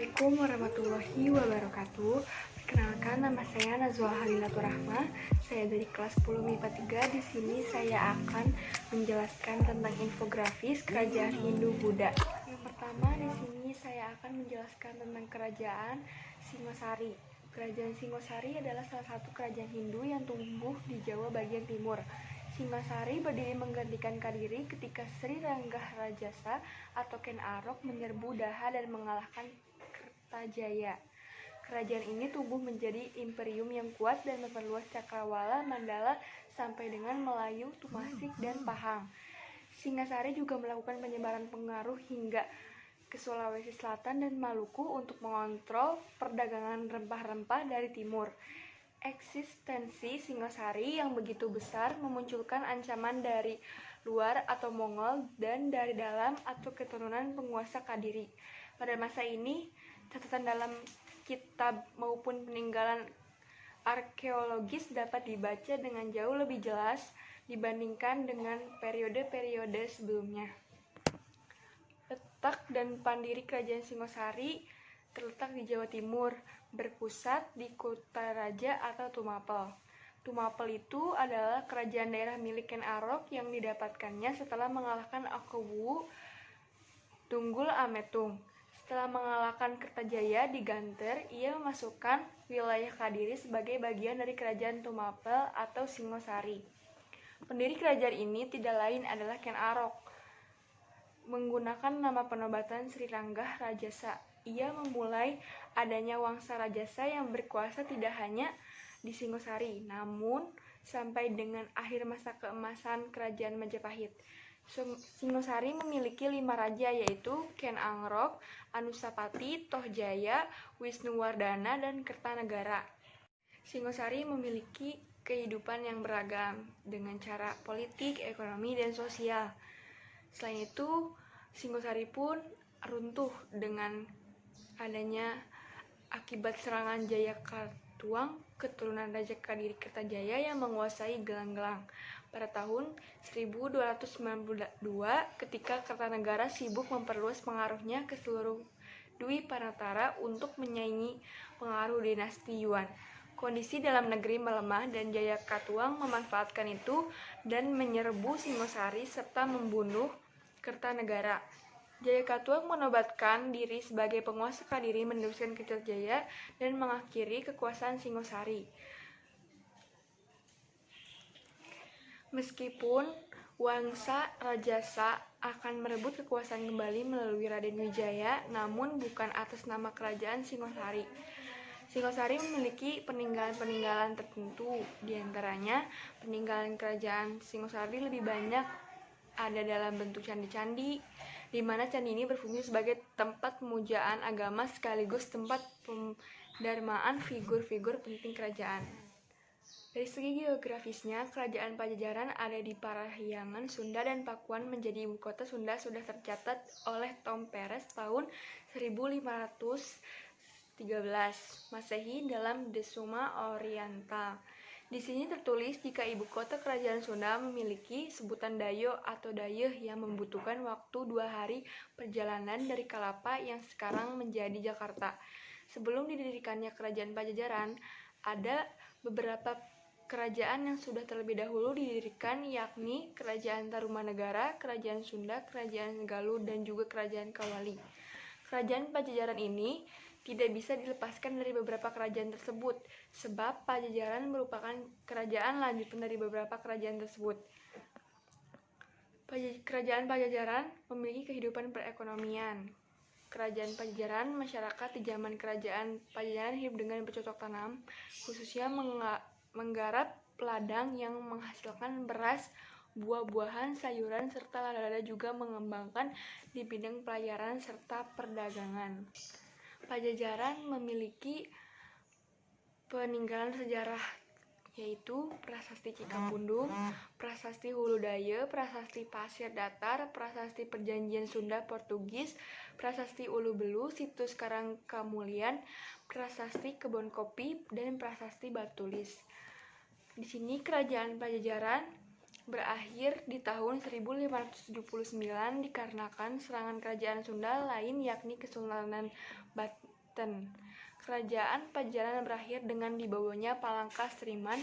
Assalamualaikum warahmatullahi wabarakatuh. Perkenalkan, nama saya Nazwa Halilatur Rahma. Saya dari kelas 10 MIPA 3. Di sini saya akan menjelaskan tentang infografis Kerajaan Hindu-Buddha. Yang pertama, di sini saya akan menjelaskan tentang Kerajaan Singosari. Kerajaan Singosari adalah salah satu kerajaan Hindu yang tumbuh di Jawa bagian timur. Singosari berdiri menggantikan Kadiri ketika Sri Ranggahrajasa atau Ken Arok menyerbu Daha dan mengalahkan Kertajaya. Kerajaan ini tumbuh menjadi imperium yang kuat dan memperluas cakrawala Mandala sampai dengan Melayu, Tumasik, dan Pahang. Singasari juga melakukan penyebaran pengaruh hingga ke Sulawesi Selatan dan Maluku untuk mengontrol perdagangan rempah-rempah dari timur. Eksistensi Singosari yang begitu besar memunculkan ancaman dari luar atau Mongol dan dari dalam atau keturunan penguasa Kadiri. Pada masa ini, catatan dalam kitab maupun peninggalan arkeologis dapat dibaca dengan jauh lebih jelas dibandingkan dengan periode-periode sebelumnya. Letak dan pandiri Kerajaan Singosari terletak di Jawa Timur, berpusat di Kutaraja atau Tumapel. Tumapel itu adalah kerajaan daerah milik Ken Arok yang didapatkannya setelah mengalahkan Akowuwu Tunggul Ametung. Setelah mengalahkan Kertajaya di Ganter, ia memasukkan wilayah Kadiri sebagai bagian dari kerajaan Tumapel atau Singosari. Pendiri kerajaan ini tidak lain adalah Ken Arok. Menggunakan nama penobatan Sri Ranggahrajasa, ia memulai adanya Wangsa Rajasa yang berkuasa tidak hanya di Singosari, namun sampai dengan akhir masa keemasan Kerajaan Majapahit. Singosari memiliki 5 raja, yaitu Ken Angrok, Anusapati, Tohjaya, Wisnuwardana, dan Kertanegara. Singosari memiliki kehidupan yang beragam dengan cara politik, ekonomi, dan sosial. Selain itu, Singosari pun runtuh dengan adanya akibat serangan Jayakatwang, keturunan Raja Kadiri Kertajaya yang menguasai Gelang-Gelang pada tahun 1292 ketika Kertanegara sibuk memperluas pengaruhnya ke seluruh Dwi Panatara untuk menyaingi pengaruh dinasti Yuan. Kondisi dalam negeri melemah dan Jayakatwang memanfaatkan itu dan menyerbu Singosari serta membunuh Kertanegara. Jayakatwang menobatkan diri sebagai penguasa Kadiri, meneruskan Kertajaya dan mengakhiri kekuasaan Singosari. Meskipun Wangsa Rajasa akan merebut kekuasaan kembali melalui Raden Wijaya, namun bukan atas nama kerajaan Singosari. Singosari memiliki peninggalan-peninggalan tertentu, diantaranya peninggalan kerajaan Singosari lebih banyak ada dalam bentuk candi-candi, di mana candi ini berfungsi sebagai tempat pemujaan agama sekaligus tempat pendarmaan figur-figur penting kerajaan. Dari segi geografisnya, Kerajaan Pajajaran ada di Parahyangan Sunda dan Pakuan menjadi ibu kota Sunda sudah tercatat oleh Tom Perez tahun 1513 Masehi dalam The Summa Oriental. Di sini tertulis jika ibu kota kerajaan Sunda memiliki sebutan Dayo atau Dayeuh yang membutuhkan waktu 2 hari perjalanan dari Kalapa yang sekarang menjadi Jakarta. Sebelum didirikannya Kerajaan Pajajaran, ada beberapa kerajaan yang sudah terlebih dahulu didirikan, yakni Kerajaan Tarumanegara, Kerajaan Sunda, Kerajaan Galuh, dan juga Kerajaan Kawali. Kerajaan Pajajaran ini tidak bisa dilepaskan dari beberapa kerajaan tersebut, sebab Pajajaran merupakan kerajaan lanjutan dari beberapa kerajaan tersebut. Kerajaan Pajajaran memiliki kehidupan perekonomian. Kerajaan Pajajaran, masyarakat di zaman Kerajaan Pajajaran hidup dengan bercocok tanam, khususnya menggarap ladang yang menghasilkan beras, buah-buahan, sayuran, serta lada-lada, juga mengembangkan di bidang pelayaran serta perdagangan. Pajajaran memiliki peninggalan sejarah, yaitu Prasasti Cikapundung, Prasasti Hulu Daya, Prasasti Pasir Datar, Prasasti Perjanjian Sunda Portugis, Prasasti Ulu Belu, Situs Karangkamulian, Prasasti Kebon Kopi, dan Prasasti Batulis. Di sini Kerajaan Pajajaran berakhir di tahun 1579 dikarenakan serangan kerajaan Sunda lain yakni Kesultanan Banten. Kerajaan Pajajaran berakhir dengan dibawanya Palangka Sriman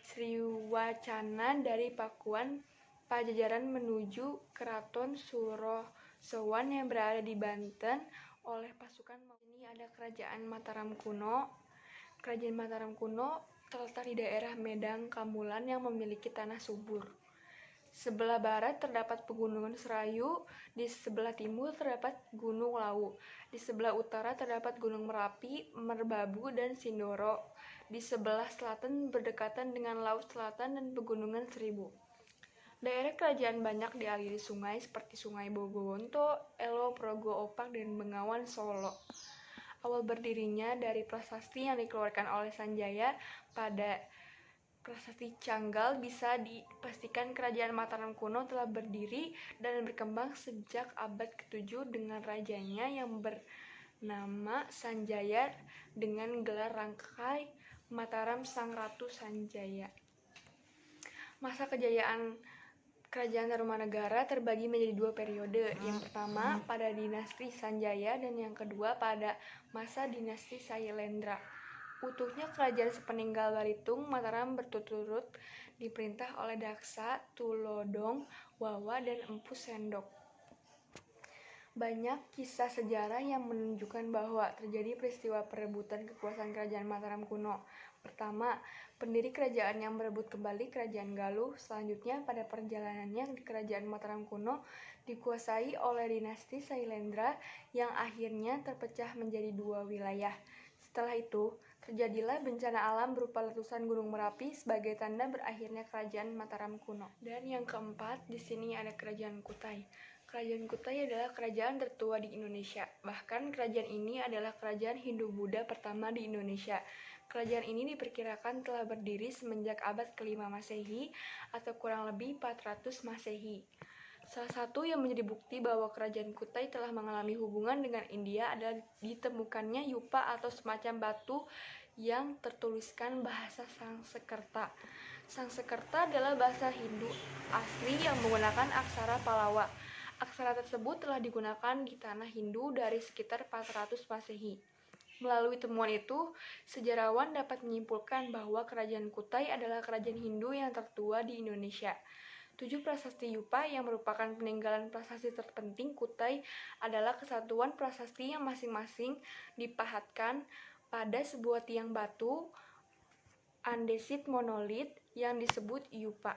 Sriwacana dari Pakuan Pajajaran menuju Keraton Surosowan yang berada di Banten oleh pasukan. Ini ada Kerajaan Mataram kuno. Kerajaan Mataram kuno terletak di daerah Medang Kamulan yang memiliki tanah subur. Sebelah barat terdapat Pegunungan Serayu, di sebelah timur terdapat Gunung Lawu, di sebelah utara terdapat Gunung Merapi, Merbabu, dan Sindoro. Di sebelah selatan berdekatan dengan Laut Selatan dan Pegunungan Seribu. Daerah kerajaan banyak dialiri sungai seperti Sungai Bogowonto, Elo, Progo, Opak, dan Bengawan Solo. Awal berdirinya dari prasasti yang dikeluarkan oleh Sanjaya pada Prasasti Canggal bisa dipastikan kerajaan Mataram kuno telah berdiri dan berkembang sejak abad ke-7 dengan rajanya yang bernama Sanjaya dengan gelar Rangkai Mataram Sang Ratu Sanjaya. Masa kejayaan Kerajaan Tarumanagara terbagi menjadi dua periode. Yang pertama pada dinasti Sanjaya dan yang kedua pada masa dinasti Sailendra. Utuhnya kerajaan sepeninggal Balitung Mataram berturut-turut diperintah oleh Daksa, Tulodong, Wawa, dan Empu Sendok. Banyak kisah sejarah yang menunjukkan bahwa terjadi peristiwa perebutan kekuasaan kerajaan Mataram kuno. Pertama, pendiri kerajaan yang merebut kembali kerajaan Galuh. Selanjutnya, pada perjalanannya di kerajaan Mataram kuno dikuasai oleh dinasti Sailendra yang akhirnya terpecah menjadi dua wilayah. Setelah itu, terjadilah bencana alam berupa letusan Gunung Merapi sebagai tanda berakhirnya kerajaan Mataram kuno. Dan yang keempat, di sini ada Kerajaan Kutai. Kerajaan Kutai adalah kerajaan tertua di Indonesia. Bahkan kerajaan ini adalah kerajaan Hindu-Buddha pertama di Indonesia. Kerajaan ini diperkirakan telah berdiri semenjak abad ke-5 Masehi atau kurang lebih 400 Masehi. Salah satu yang menjadi bukti bahwa kerajaan Kutai telah mengalami hubungan dengan India adalah ditemukannya yupa atau semacam batu yang tertuliskan bahasa Sangsekerta. Sangsekerta adalah bahasa Hindu asli yang menggunakan aksara Pallava. Aksara tersebut telah digunakan di tanah Hindu dari sekitar 400 Masehi. Melalui temuan itu, sejarawan dapat menyimpulkan bahwa kerajaan Kutai adalah kerajaan Hindu yang tertua di Indonesia. 7 prasasti Yupa yang merupakan peninggalan prasasti terpenting Kutai adalah kesatuan prasasti yang masing-masing dipahatkan pada sebuah tiang batu andesit monolit yang disebut Yupa.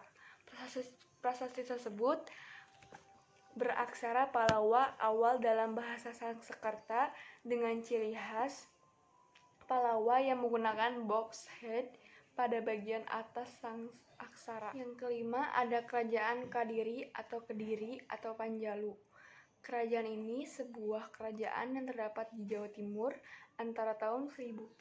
Prasasti tersebut beraksara Pallava awal dalam bahasa Sangsekerta dengan ciri khas Pallava yang menggunakan box head pada bagian atas sang aksara. Yang kelima ada Kerajaan Kadiri atau Kediri atau Panjalu. Kerajaan ini sebuah kerajaan yang terdapat di Jawa Timur antara tahun 1042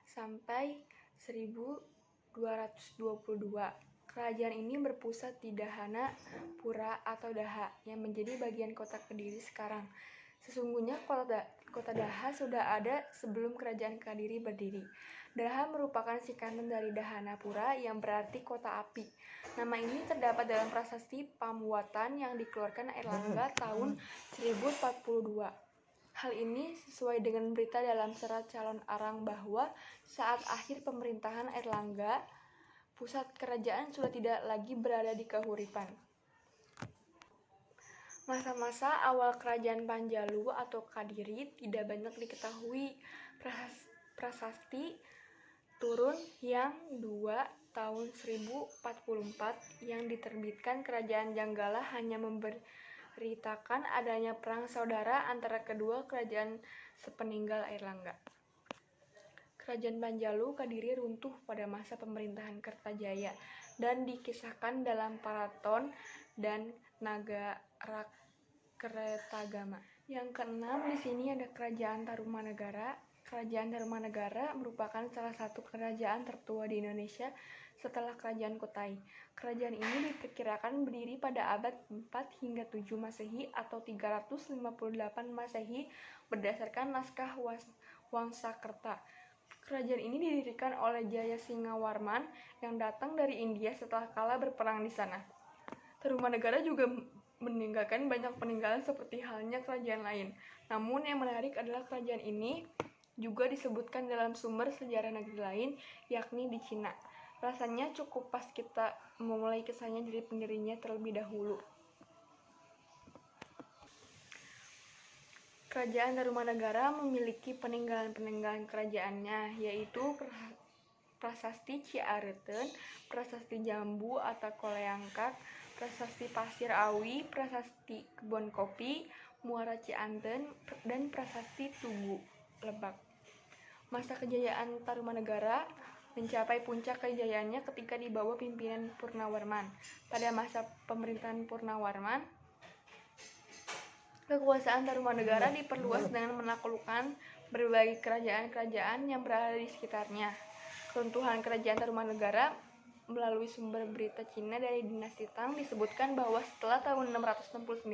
sampai 1222. Kerajaan ini berpusat di Dahana Pura atau Daha yang menjadi bagian kota Kediri sekarang. Sesungguhnya kota Daha sudah ada sebelum kerajaan Kadiri berdiri. Daha merupakan singkatan dari Dahanapura yang berarti kota api. Nama ini terdapat dalam prasasti Pamuatan yang dikeluarkan Airlangga tahun 1042. Hal ini sesuai dengan berita dalam serat calon Arang bahwa saat akhir pemerintahan Airlangga, pusat kerajaan sudah tidak lagi berada di Kahuripan. Masa-masa awal kerajaan Panjalu atau Kadiri tidak banyak diketahui. Prasasti Turun yang 2 tahun 1044 yang diterbitkan kerajaan Janggala hanya memberitakan adanya perang saudara antara kedua kerajaan sepeninggal Airlangga. Kerajaan Panjalu Kadiri runtuh pada masa pemerintahan Kertajaya dan dikisahkan dalam Paraton dan Nagarakretagama. Yang keenam di sini ada Kerajaan Tarumanagara. Kerajaan Tarumanagara merupakan salah satu kerajaan tertua di Indonesia setelah Kerajaan Kutai. Kerajaan ini diperkirakan berdiri pada abad 4 hingga 7 Masehi atau 358 Masehi berdasarkan naskah Wangsakerta. Kerajaan ini didirikan oleh Jayasingawarman yang datang dari India setelah kalah berperang di sana. Tarumanegara juga meninggalkan banyak peninggalan seperti halnya kerajaan lain. Namun yang menarik adalah kerajaan ini juga disebutkan dalam sumber sejarah negeri lain, yakni di Cina. Rasanya cukup pas kita memulai kisahnya dari pendirinya terlebih dahulu. Kerajaan Tarumanegara memiliki peninggalan-peninggalan kerajaannya, yaitu Prasasti Ciareuten, Prasasti Jambu atau Koleangkat, Prasasti Pasir Awi, Prasasti Kebon Kopi, Muara Cianten, dan Prasasti Tugu Lebak. Masa kejayaan Tarumanegara mencapai puncak kejayaannya ketika di bawah pimpinan Purnawarman. Pada masa pemerintahan Purnawarman, kekuasaan Tarumanegara diperluas dengan menaklukkan berbagai kerajaan-kerajaan yang berada di sekitarnya. Keruntuhan kerajaan Tarumanegara melalui sumber berita Cina dari dinasti Tang disebutkan bahwa setelah tahun 669,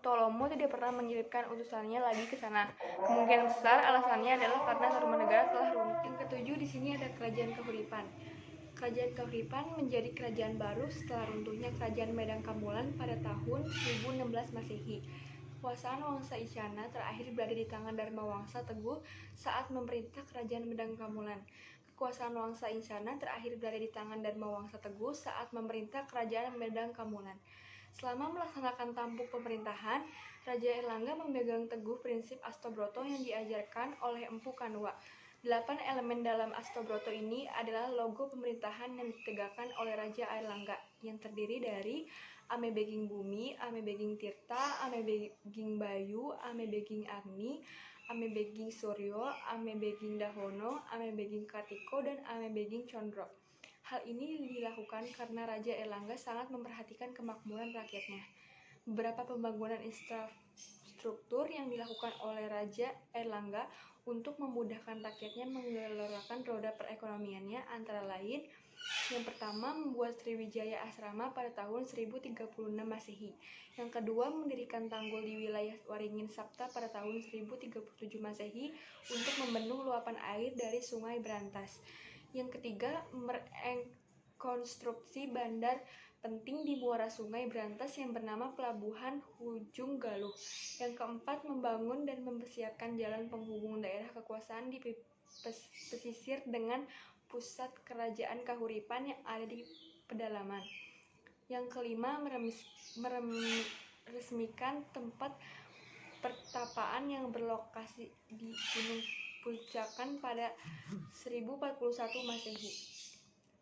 Ptolemyo tidak pernah mengirimkan utusannya lagi ke sana. Kemungkinan besar alasannya adalah karena Tarumanegara telah runtuh. Yang ketujuh di sini ada Kerajaan Kahuripan. Kerajaan Kahuripan menjadi kerajaan baru setelah runtuhnya Kerajaan Medang Kamulan pada tahun 1016 Masehi. Kekuasaan Wangsa Isyana terakhir berada di tangan Dharma Wangsa Teguh saat memerintah Kerajaan Medang Kamulan. Kekuasaan Wangsa Isyana terakhir berada di tangan Dharma Wangsa Teguh saat memerintah Kerajaan Medang Kamulan. Selama melaksanakan tampuk pemerintahan, Raja Airlangga memegang teguh prinsip Astobroto yang diajarkan oleh Empu Kanwa. 8 elemen dalam Astobroto ini adalah logo pemerintahan yang ditegakkan oleh Raja Airlangga, yang terdiri dari Ame Beging Bumi, Ame Beging Tirta, Ame Beging Bayu, Ame Beging Agni, Ame Beging Suryo, Ame Beging Dahono, Ame Beging Kartiko, dan Ame Beging Condro. Hal ini dilakukan karena Raja Airlangga sangat memperhatikan kemakmuran rakyatnya. Beberapa pembangunan infrastruktur yang dilakukan oleh Raja Airlangga untuk memudahkan rakyatnya menggelorakan roda perekonomiannya antara lain: yang pertama, membuat Sriwijaya Asrama pada tahun 1036 Masehi. Yang kedua, mendirikan tanggul di wilayah Waringin Sapta pada tahun 1037 Masehi untuk membendung luapan air dari Sungai Brantas. Yang ketiga, merekonstruksi bandar penting di muara Sungai Brantas yang bernama Pelabuhan Hujung Galuh. Yang keempat, membangun dan mempersiapkan jalan penghubung daerah kekuasaan di pesisir dengan pusat kerajaan Kahuripan yang ada di pedalaman. Yang kelima, meresmikan tempat pertapaan yang berlokasi di Gunung Pucakan pada 1041 Masehi.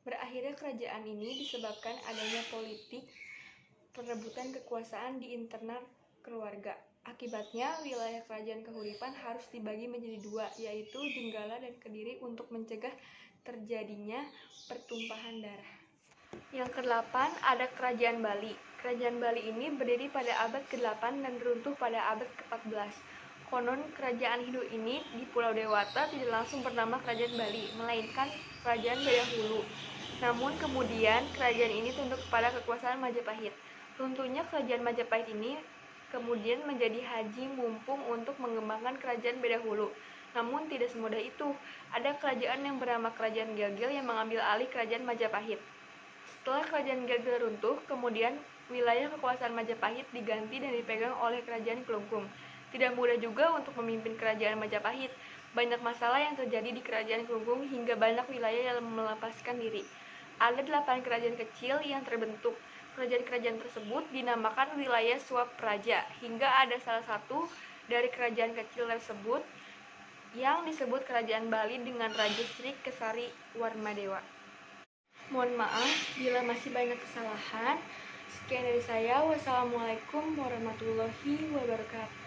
Berakhirnya kerajaan ini disebabkan adanya politik perebutan kekuasaan di internal keluarga. Akibatnya, wilayah kerajaan Kahuripan harus dibagi menjadi dua, yaitu Jenggala dan Kediri, untuk mencegah terjadinya pertumpahan darah. Yang kedelapan ada Kerajaan Bali. Kerajaan Bali ini berdiri pada abad ke-8 dan runtuh pada abad ke-14. Konon kerajaan Hindu ini di Pulau Dewata tidak langsung bernama Kerajaan Bali, melainkan Kerajaan Bedahulu. Namun kemudian kerajaan ini tunduk kepada kekuasaan Majapahit. Runtuhnya kerajaan Majapahit ini kemudian menjadi haji mumpung untuk mengembangkan kerajaan Bedahulu. Namun tidak semudah itu. Ada kerajaan yang bernama Kerajaan Gelgel yang mengambil alih kerajaan Majapahit. Setelah kerajaan Gelgel runtuh, kemudian wilayah kekuasaan Majapahit diganti dan dipegang oleh kerajaan Klungkung. Tidak mudah juga untuk memimpin kerajaan Majapahit. Banyak masalah yang terjadi di kerajaan Klungkung hingga banyak wilayah yang melepaskan diri. Ada 8 kerajaan kecil yang terbentuk. Kerajaan-kerajaan tersebut dinamakan wilayah Suap Praja, hingga ada salah satu dari kerajaan kecil tersebut yang disebut Kerajaan Bali dengan Raja Sri Kesari Warmadewa. Mohon maaf bila masih banyak kesalahan. Sekian dari saya. Wassalamualaikum warahmatullahi wabarakatuh.